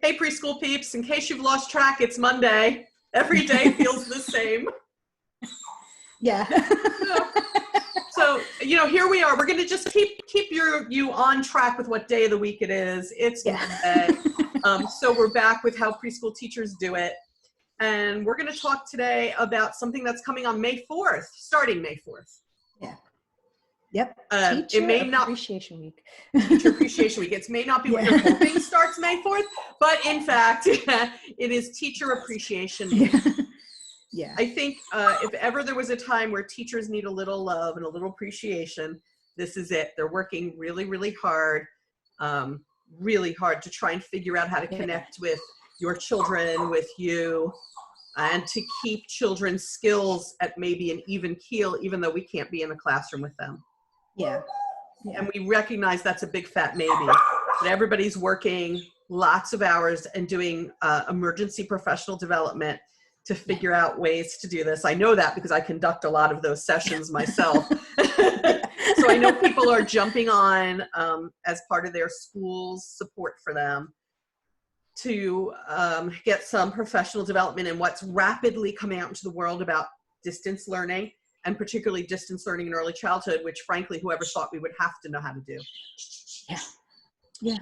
Hey, preschool peeps, in case you've lost track, it's Monday. Every day feels the same. Yeah. So, here we are. We're going to just keep you on track with what day of the week it is. It's Monday. So we're back with how preschool teachers do it. And we're going to talk today about something that's coming on May 4th, starting May 4th. Yeah. Yep. Teacher Appreciation Week. Teacher Appreciation Week. It may not be what you're hoping starts May 4th, but in fact, it is Teacher Appreciation Week. Yeah. I think if ever there was a time where teachers need a little love and a little appreciation, this is it. They're working really, really hard to try and figure out how to connect with your children, with you, and to keep children's skills at maybe an even keel, even though we can't be in the classroom with them. Yeah. And we recognize that's a big fat maybe. But everybody's working lots of hours and doing emergency professional development to figure out ways to do this. I know that because I conduct a lot of those sessions myself. So I know people are jumping on as part of their school's support for them to get some professional development in what's rapidly coming out into the world about distance learning, and particularly distance learning in early childhood, which frankly, whoever thought we would have to know how to do. Yeah. Yeah.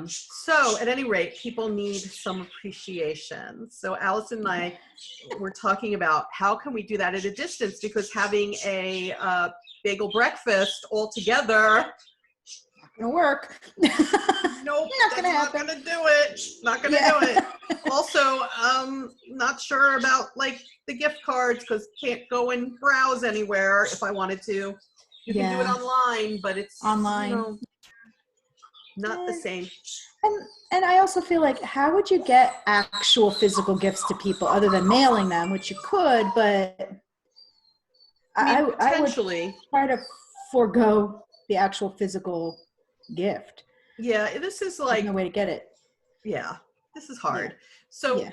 So at any rate, people need some appreciation. So Alison and I were talking about how can we do that at a distance, because having a bagel breakfast all together, Gonna work. Nope, not gonna do it. Not gonna do it. Also, not sure about like the gift cards because can't go and browse anywhere if I wanted to. You can do it online, but it's online. Not the same. And I also feel like, how would you get actual physical gifts to people other than mailing them, which you could, but I would try to forego the actual physical gift. Yeah, this is like no way to get it. Yeah, this is hard. So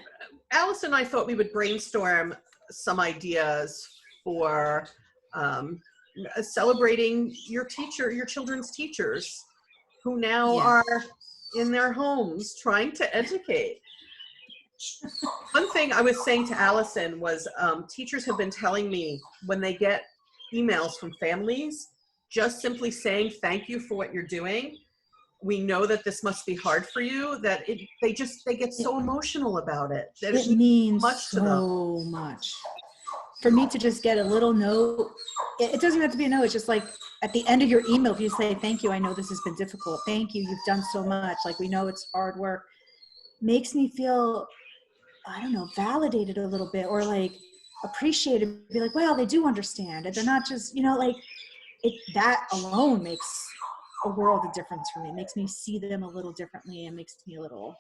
Alice and I thought we would brainstorm some ideas for celebrating your children's teachers who now are in their homes trying to educate. One thing I was saying to Alison was teachers have been telling me when they get emails from families, just simply saying thank you for what you're doing. We know that this must be hard for you, that they get so emotional about it. That it means so much. For me to just get a little note, it doesn't have to be a note. It's just like at the end of your email, if you say, thank you, I know this has been difficult. Thank you, you've done so much. Like, we know it's hard work. Makes me feel, I don't know, validated a little bit, or like appreciated. Be like, well, they do understand. And they're not just, that alone makes a world of difference for me. It makes me see them a little differently and makes me a little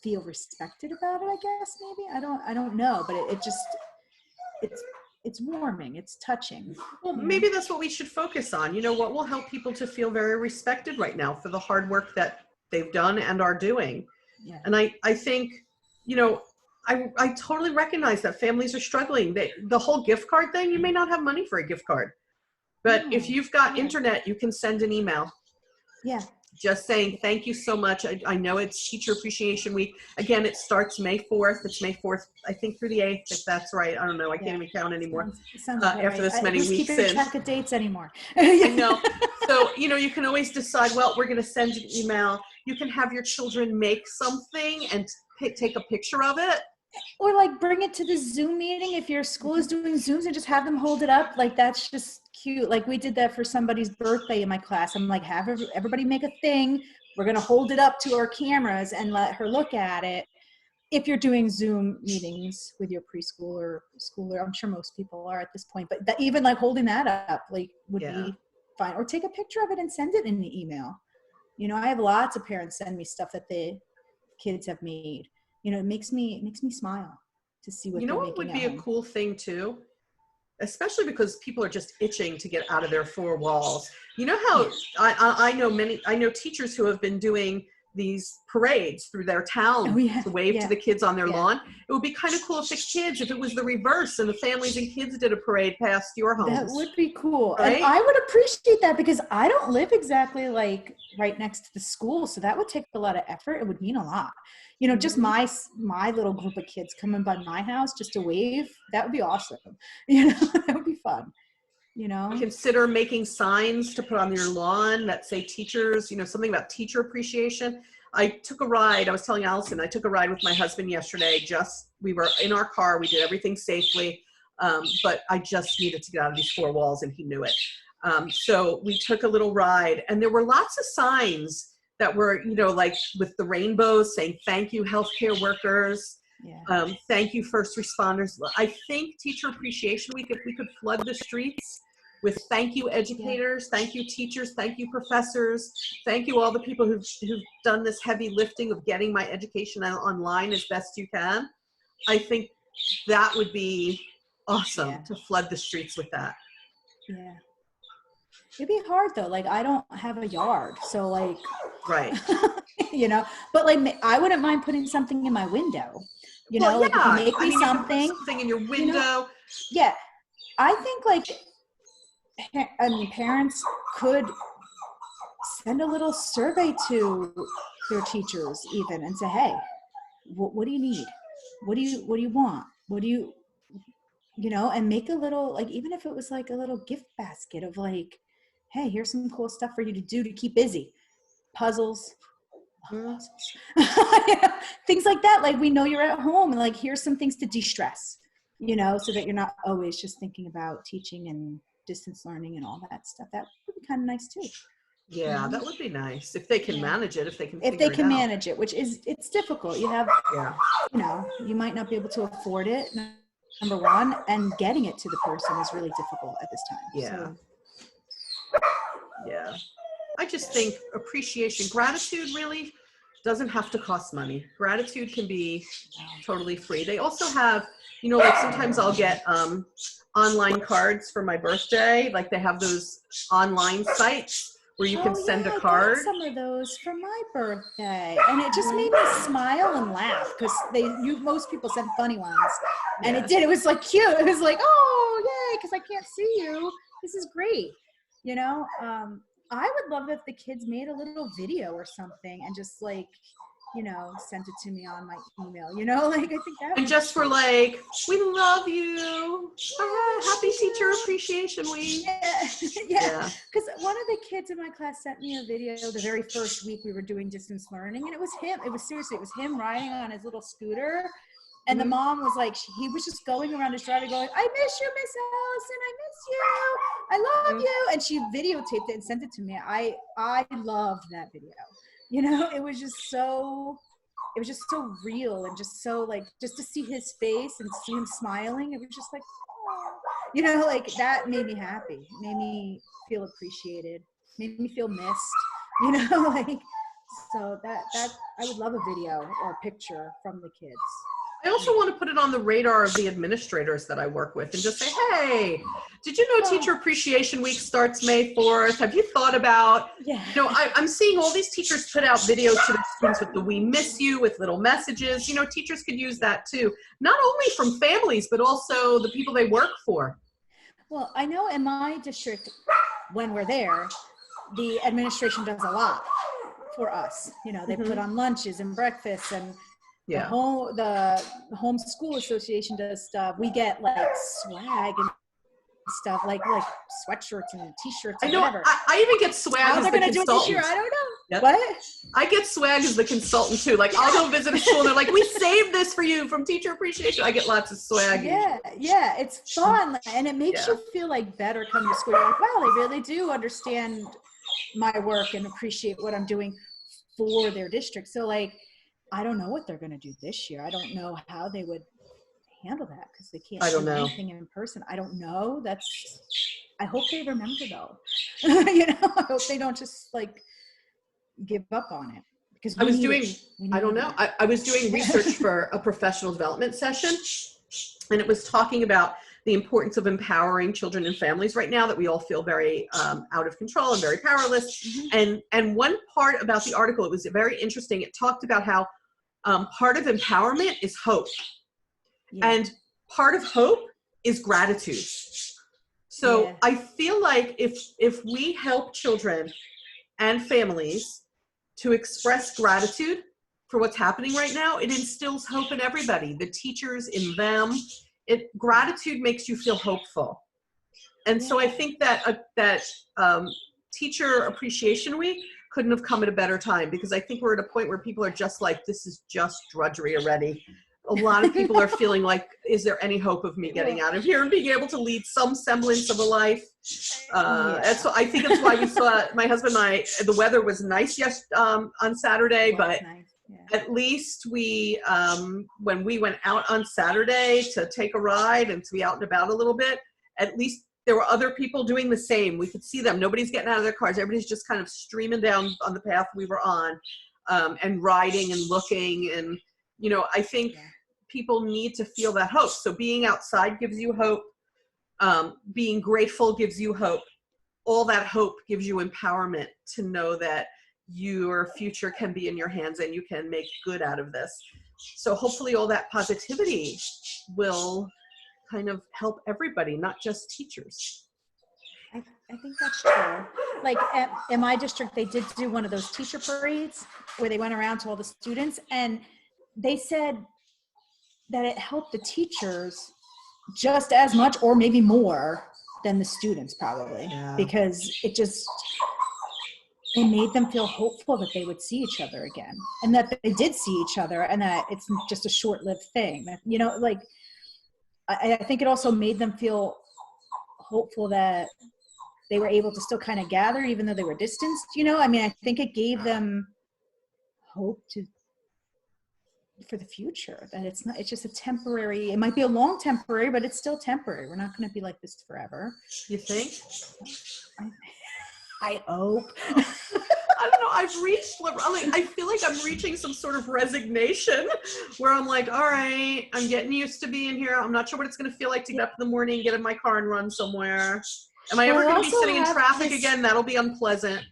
feel respected about it, I guess. Maybe I don't know, but it's warming, it's touching. Well, maybe that's what we should focus on. What will help people to feel very respected right now for the hard work that they've done and are doing. And I think I totally recognize that families are struggling. The whole gift card thing, you may not have money for a gift card, but if you've got internet, you can send an email. Yeah. Just saying, thank you so much. I know it's Teacher Appreciation Week. Again, it starts May 4th. It's May 4th, I think, through the 8th, if that's right. I don't know. I can't even count anymore sounds after this many weeks in. I don't keep track of dates anymore. I know. So, you can always decide, well, we're going to send an email. You can have your children make something and take a picture of it. Or like bring it to the Zoom meeting. If your school is doing Zooms, and just have them hold it up. Like, that's just cute. Like, we did that for somebody's birthday in my class. I'm like, have everybody make a thing. We're going to hold it up to our cameras and let her look at it. If you're doing Zoom meetings with your preschool or schooler, I'm sure most people are at this point, but even like holding that up, like, would be fine. Or take a picture of it and send it in the email. I have lots of parents send me stuff that the kids have made. It makes me smile to see what they're making. What would be a cool thing too, especially because people are just itching to get out of their four walls. You know how I know teachers who have been doing these parades through their town to wave to the kids on their lawn. It would be kind of cool if the kids, if it was the reverse and the families and kids did a parade past your homes. That would be cool. Right? And I would appreciate that because I don't live exactly like right next to the school. So that would take a lot of effort. It would mean a lot. You know, just my little group of kids coming by my house just to wave. That would be awesome. You know, that would be fun. You know, consider making signs to put on your lawn that say teachers, you know, something about teacher appreciation. I took a ride. I was telling Alison, I took a ride with my husband yesterday. We were in our car. We did everything safely. But I just needed to get out of these four walls and he knew it. So we took a little ride and there were lots of signs that were, you know, like with the rainbows saying, thank you, healthcare workers. Thank you, first responders. I think Teacher Appreciation Week, if we could flood the streets with thank you educators, thank you teachers, thank you professors, thank you all the people who've done this heavy lifting of getting my education online as best you can. I think that would be awesome to flood the streets with that. Yeah. It'd be hard though. Like I don't have a yard. So like, right. You know, but like I wouldn't mind putting something in my window. You know, like if you make me something in your window. You know, yeah. I think like, parents could send a little survey to their teachers even and say, hey, what do you need? What do you want? What do you know, and make a little, like, even if it was like a little gift basket of like, hey, here's some cool stuff for you to do to keep busy. Puzzles. Things like that. Like, we know you're at home and like, here's some things to de-stress, you know, so that you're not always just thinking about teaching and distance learning and all that stuff. That would be kind of nice too. Yeah, that would be nice if they can manage it, if they can manage it, which is, it's difficult. You have, you know, you might not be able to afford it, number one, and getting it to the person is really difficult at this time. Yeah. I just think appreciation, gratitude really doesn't have to cost money. Gratitude can be totally free. They also have, you know, like sometimes I'll get online cards for my birthday. Like they have those online sites where you can send a card. I got some of those for my birthday, and it just made me smile and laugh because most people send funny ones, and it did. It was like cute. It was like, oh yay, because I can't see you. This is great. You know, I would love if the kids made a little video or something and just like, you know, sent it to me on my email, you know, like I think that. And just for like, we love you. Happy Teacher Appreciation Week. Yeah. Because one of the kids in my class sent me a video the very first week we were doing distance learning, and it was him. It was him riding on his little scooter. And the mom was like, he was just going around his driveway going, I miss you, Miss Allison. I miss you. I love you. And she videotaped it and sent it to me. I loved that video. You know, it was just so real and just so like, just to see his face and see him smiling. It was just like, oh. You know, like that made me happy. It made me feel appreciated. Made me feel missed. You know, like, so that I would love a video or a picture from the kids. I also want to put it on the radar of the administrators that I work with and just say, hey, did you know Teacher Appreciation Week starts May 4th? Have you thought about, you know, I'm seeing all these teachers put out videos to the students with the we miss you, with little messages. You know, teachers could use that too. Not only from families, but also the people they work for. Well, I know in my district, when we're there, the administration does a lot for us. You know, they put on lunches and breakfasts, and the home school association does stuff. We get like swag and stuff, like sweatshirts and t-shirts. And I know. Whatever. I even get swag. How as they're the going to do it this year? I don't know. Yep. What? I get swag as the consultant too. Like I'll go visit a school and they're like, we saved this for you from Teacher Appreciation. I get lots of swag. Yeah, it's fun, and it makes you feel like better coming to school. You're like, wow, they really do understand my work and appreciate what I'm doing for their district. So like, I don't know what they're going to do this year. I don't know how they would handle that because they can't do anything in person. I don't know. I hope they remember though. You know, I hope they don't just like give up on it. Because I was doing research for a professional development session, and it was talking about the importance of empowering children and families right now, that we all feel very out of control and very powerless. And one part about the article, it was very interesting. It talked about how part of empowerment is hope. And part of hope is gratitude. So I feel like if we help children and families to express gratitude for what's happening right now, it instills hope in everybody, the teachers, in them. Gratitude makes you feel hopeful. And so I think that Teacher Appreciation Week couldn't have come at a better time, because I think we're at a point where people are just like, this is just drudgery already. A lot of people are feeling like, is there any hope of me getting out of here and being able to lead some semblance of a life? And so I think that's why we saw, my husband and I, the weather was nice on Saturday, but at least we, when we went out on Saturday to take a ride and to be out and about a little bit, at least there were other people doing the same. We could see them. Nobody's getting out of their cars. Everybody's just kind of streaming down on the path we were on, and riding and looking. And, you know, I think people need to feel that hope. So being outside gives you hope. Being grateful gives you hope. All that hope gives you empowerment to know that your future can be in your hands and you can make good out of this. So hopefully all that positivity will kind of help everybody, not just teachers. I think that's true. Like in my district, they did do one of those teacher parades where they went around to all the students, and they said that it helped the teachers just as much or maybe more than the students probably, because it made them feel hopeful that they would see each other again, and that they did see each other, and that it's just a short-lived thing. That, you know, like, I think it also made them feel hopeful that they were able to still kind of gather even though they were distanced, you know? I mean, I think it gave them hope for the future, that it's just a temporary, it might be a long temporary, but it's still temporary. We're not going to be like this forever. You think? I hope. I don't know. I feel like I'm reaching some sort of resignation where I'm like, all right, I'm getting used to being here. I'm not sure what it's going to feel like to get up in the morning, get in my car and run somewhere. Am I ever going to be sitting in traffic again? That'll be unpleasant.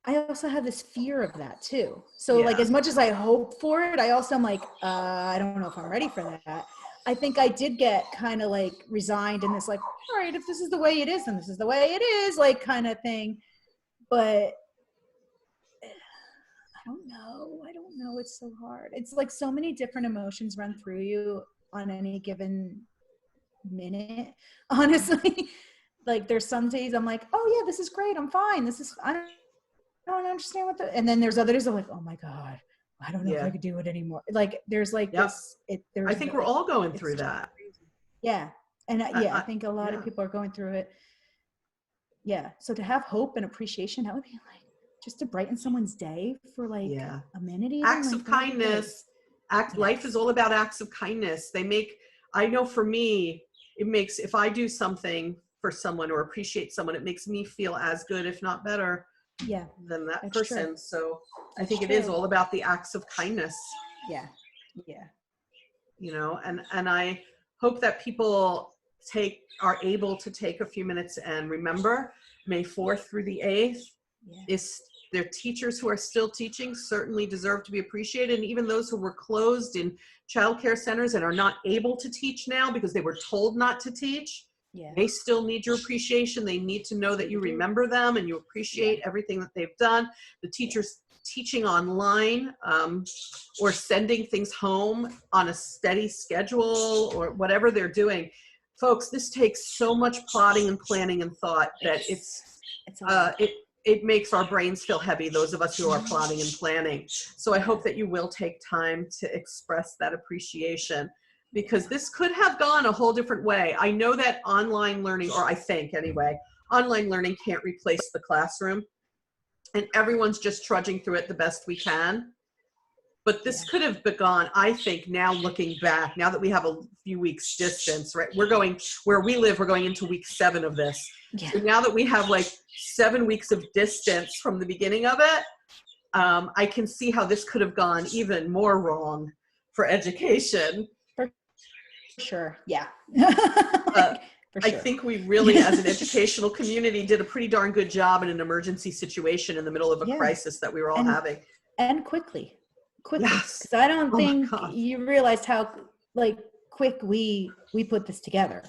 I also have this fear of that too. So like, as much as I hope for it, I also am like, I don't know if I'm ready for that. I think I did get kind of like resigned in this, like, all right, if this is the way it is, then this is the way it is, like, kind of thing. But I don't know. It's so hard. It's like so many different emotions run through you on any given minute, honestly. Like, there's some days I'm like, oh yeah, this is great. I'm fine. I don't understand and then there's other days I'm like, oh my God, I don't know if I could do it anymore. Like, there's like this, I think we're all going through that. Yeah. And I think a lot of people are going through it. Yeah. So to have hope and appreciation, that would be like, just to brighten someone's day for like a minute. Even, acts of kindness. Life is all about acts of kindness. I know for me, if I do something for someone or appreciate someone, it makes me feel as good, if not better, than that person. True. So I think it is all about the acts of kindness. Yeah. You know, and I hope that people are able to take a few minutes and remember May 4th through the 8th is their teachers who are still teaching certainly deserve to be appreciated. And even those who were closed in childcare centers and are not able to teach now because they were told not to teach, they still need your appreciation. They need to know that you remember them and you appreciate everything that they've done. The teachers teaching online or sending things home on a steady schedule or whatever they're doing. Folks, this takes so much plotting and planning and thought that it makes our brains feel heavy, those of us who are plotting and planning. So I hope that you will take time to express that appreciation, because this could have gone a whole different way. I know that online learning, or I think anyway, online learning can't replace the classroom, and everyone's just trudging through it the best we can. But this could have begun, I think, now looking back, now that we have a few weeks distance, right? We're going, where we live, we're going into week 7 of this. So now that we have like 7 weeks of distance from the beginning of it, I can see how this could have gone even more wrong for education. For sure, yeah. for I sure. think we really, as an educational community, did a pretty darn good job in an emergency situation in the middle of a Yeah. crisis that we were all And- having. And quickly. Yes. Because I don't Oh my think God. you realized how like quick we put this together.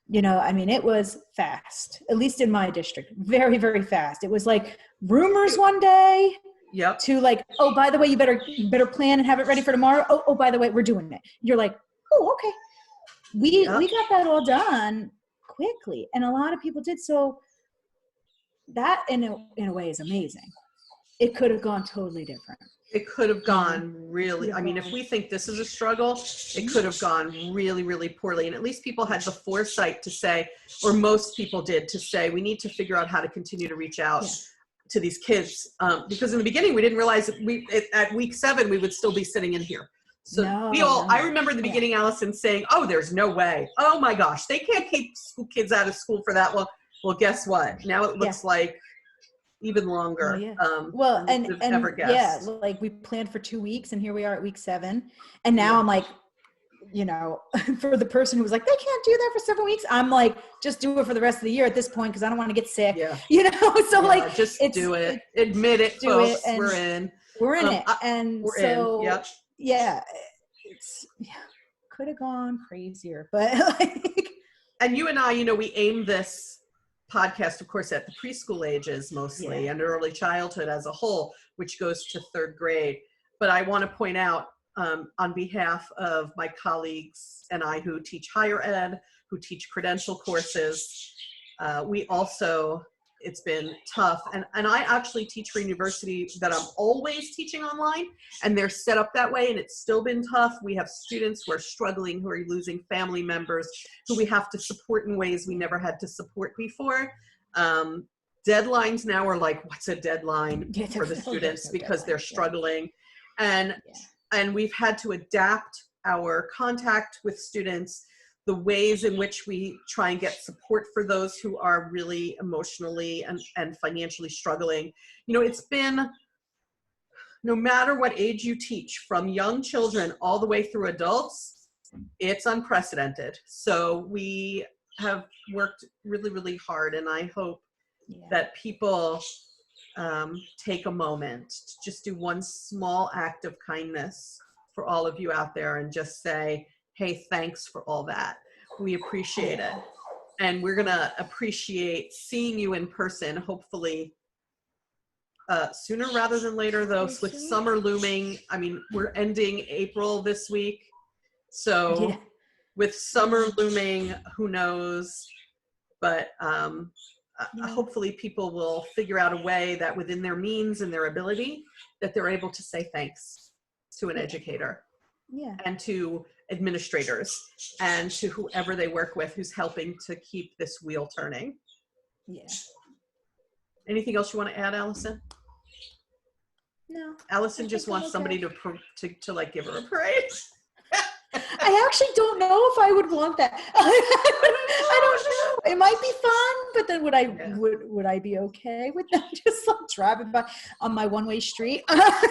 You know, I mean, it was fast, at least in my district, very, very fast. It was like rumors one day Yep. to like, oh, by the way, you better plan and have it ready for tomorrow. Oh, by the way, we're doing it. You're like, oh, okay. We got that all done quickly. And a lot of people did. So that in a way is amazing. It could have gone totally different. It could have gone really, I mean, if we think this is a struggle, it could have gone really, really poorly. And at least people had the foresight to say, or most people did, to say, we need to figure out how to continue to reach out to these kids. Because in the beginning, we didn't realize that at week 7, we would still be sitting in here. So I remember in the beginning, Alison saying, oh, there's no way. Oh my gosh, they can't keep kids out of school for that long. Well, guess what? Now it looks like even longer. And ever guessed. like we planned for 2 weeks and here we are at week 7. And now I'm like, you know, for the person who was like, they can't do that for 7 weeks. I'm like, just do it for the rest of the year at this point. Cause I don't want to get sick, you know? So like, just do it, admit it, folks, we're in it. And so, it's could have gone crazier, but like, and you and I, you know, we aim this podcast, of course, at the preschool ages mostly and early childhood as a whole, which goes to 3rd grade. But I want to point out on behalf of my colleagues and I who teach higher ed, who teach credential courses, we also, it's been tough. And I actually teach for a university that I'm always teaching online, and they're set up that way, and it's still been tough. We have students who are struggling, who are losing family members, who we have to support in ways we never had to support before. Deadlines now are like, what's a deadline for the students because they're struggling. And we've had to adapt our contact with students, the ways in which we try and get support for those who are really emotionally and financially struggling. You know, it's been, no matter what age you teach, from young children all the way through adults, it's unprecedented. So we have worked really, really hard, and I hope that people take a moment to just do one small act of kindness for all of you out there and just say, hey, thanks for all that. We appreciate it. And we're going to appreciate seeing you in person, hopefully sooner rather than later, though, with summer looming. I mean, we're ending April this week. So with summer looming, who knows? But hopefully people will figure out a way that within their means and their ability that they're able to say thanks to an educator and to administrators and to whoever they work with who's helping to keep this wheel turning. Anything else you want to add, Alison? No. Alison just wants somebody to like give her a praise. I actually don't know if I would want that. I don't know. It might be fun, but then would I be okay with them just like driving by on my one-way street? I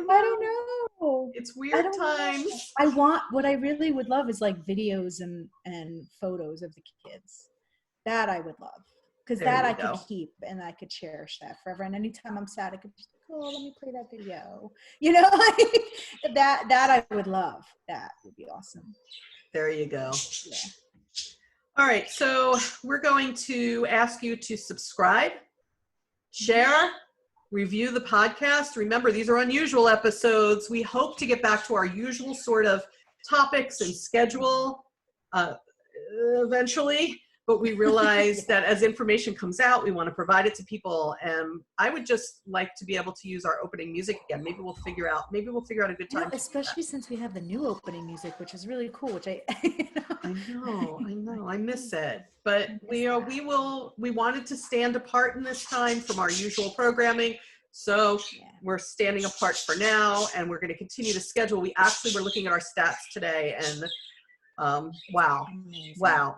don't know. It's weird times. What I really would love is like videos and photos of the kids. That I would love. Because that I could keep and I could cherish that forever. And anytime I'm sad, I could just go, oh, let me play that video. You know, like that I would love. That would be awesome. There you go. All right. So we're going to ask you to subscribe, share, review the podcast. Remember, these are unusual episodes. We hope to get back to our usual sort of topics and schedule eventually. But we realize that as information comes out, we want to provide it to people. And I would just like to be able to use our opening music again. Maybe we'll figure out a good time. Especially since we have the new opening music, which is really cool, which I know. I miss it. But we wanted to stand apart in this time from our usual programming. So we're standing apart for now, and we're going to continue to schedule. We actually were looking at our stats today, and wow.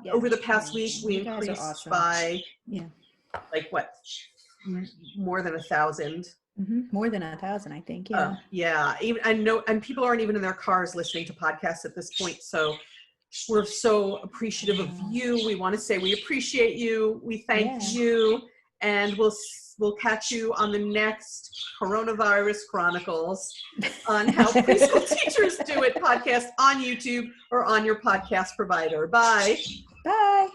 Yeah, over the past week, we increased by like what? More than 1,000. More than 1,000, I think. Even I know, and people aren't even in their cars listening to podcasts at this point. So We're so appreciative of you. We want to say we appreciate you. We thank you. And we'll catch you on the next Coronavirus Chronicles on How Preschool Teachers Do It podcast on YouTube or on your podcast provider. Bye. Bye.